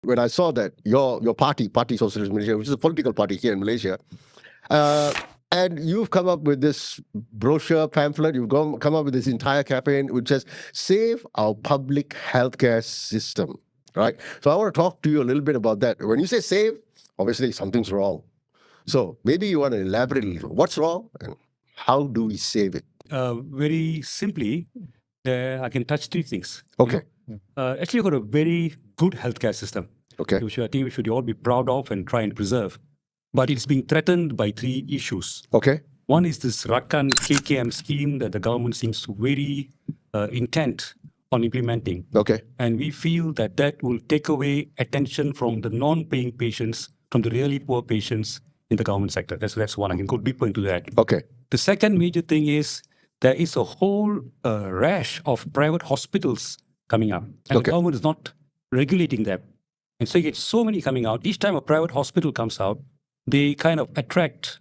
when I saw that your party, Party Socialist Malaysia, which is a political party here in Malaysia, and you've come up with this brochure, pamphlet, come up with this entire campaign which says, save our public healthcare system, right? So I want to talk to you a little bit about that. When you say save, obviously something's wrong. So maybe you want to elaborate a little. What's wrong and how do we save it? Very simply, I can touch three things. Okay. Actually, we've got a very good healthcare system, Okay. which I think we should all be proud of and try and preserve. But it's being threatened by three issues. Okay. One is this Rakan KKM scheme that the government seems very intent on implementing. Okay. And we feel that that will take away attention from the non-paying patients, from the really poor patients in the government sector. That's one. I can go deeper into that. Okay. The second major thing is there is a whole rash of private hospitals coming up. And the government is not regulating them. And so you get so many coming out. Each time a private hospital comes out, they kind of attract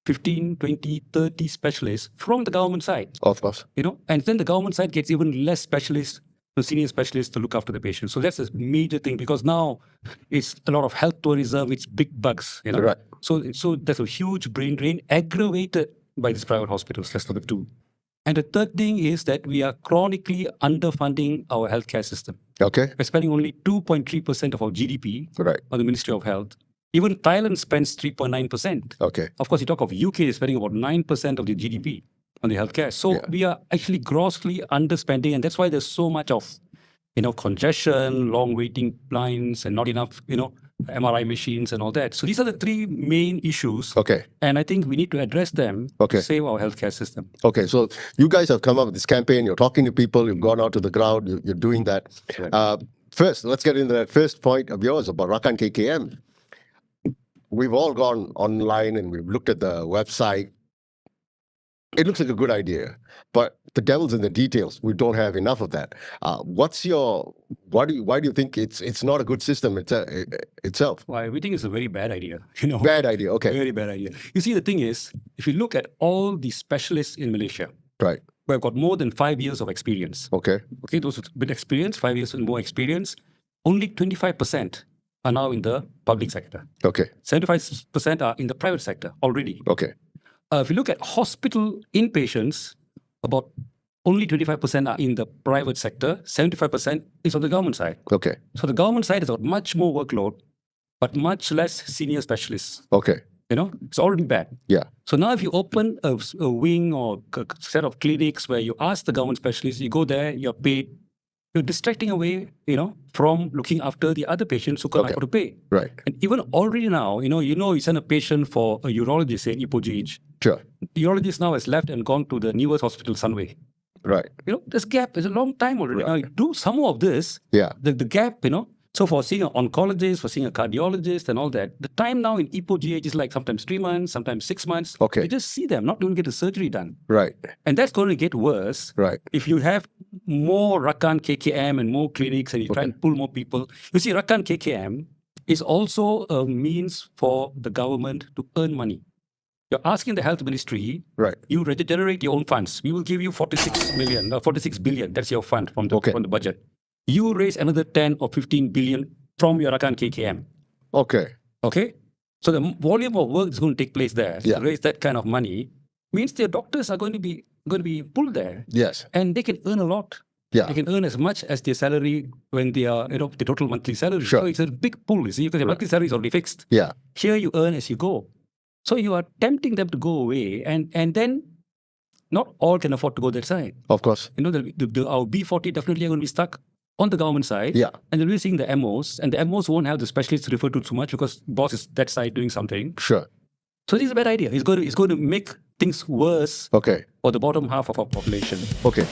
15, 20, 30 specialists from the government side. Of course. And then the government side gets even less specialists, senior specialists to look after the patient. So that's a major thing because now it's a lot of health tourism, it's big bucks. Right. So there's a huge brain drain aggravated by these private hospitals. That's number two. And the third thing is that we are chronically underfunding our healthcare system. Okay. We're spending only 2.3% of our GDP on the Ministry of Health. Even Thailand spends 3.9%. Okay. Of course, you talk of UK is spending about 9% of the GDP on the healthcare. So we are actually grossly underspending, and that's why there's so much of, congestion, long waiting lines, and not enough, MRI machines and all that. So these are the three main issues. Okay. And I think we need to address them to save our healthcare system. Okay. So you guys have come up with this campaign. You're talking to people. You've gone out to the crowd. You're doing that. First, let's get into that first point of yours about Rakan KKM. We've all gone online and we've looked at the website. It looks like a good idea, but the devil's in the details. We don't have enough of that. Why do you think it's not a good system itself? Well, we think it's a very bad idea. Bad idea. Okay. Very bad idea. You see, the thing is, if you look at all the specialists in Malaysia, right, we've got more than 5 years of experience. Okay, those with a bit experience, 5 years and more experience, only 25% are now in the public sector. Okay. 75% are in the private sector already. Okay. If you look at hospital inpatients, about only 25% are in the private sector, 75% is on the government side. Okay. So the government side has got much more workload, but much less senior specialists. Okay. It's already bad. Yeah. So now if you open a wing or a set of clinics where you ask the government specialists, you go there, you're paid, you're distracting away, from looking after the other patients who can't afford to pay. Right. And even already now, you send a patient for a urologist, say, Ipoh GH. Sure. The urologist now has left and gone to the newest hospital, Sunway. Right. This gap is a long time already. Now, you do some of this, the gap, so for seeing an oncologist, for seeing a cardiologist and all that, the time now in Ipoh GH is like sometimes 3 months, sometimes 6 months. Okay. You just see them, not even get the surgery done. Right. And that's going to get worse. Right. If you have more Rakan KKM and more clinics and you try and pull more people. You see, Rakan KKM is also a means for the government to earn money. You're asking the health ministry, you generate your own funds. We will give you 46 billion. That's your fund from the budget. You raise another 10 or 15 billion from your Rakan KKM. Okay. So the volume of work that's going to take place there to raise that kind of money means their doctors are going to be pulled there. Yes. And they can earn a lot. Yeah. They can earn as much as their salary when they are, the total monthly salary. Sure. So it's a big pool, you see, because your monthly salary is already fixed. Yeah. Here you earn as you go. So you are tempting them to go away, and then not all can afford to go that side. Of course. Our B40 definitely are going to be stuck on the government side. Yeah. And then we're seeing the MOs, and the MOs won't have the specialists referred to too much because boss is that side doing something. Sure. So this is a bad idea. It's going to make things worse for the bottom half of our population. Okay.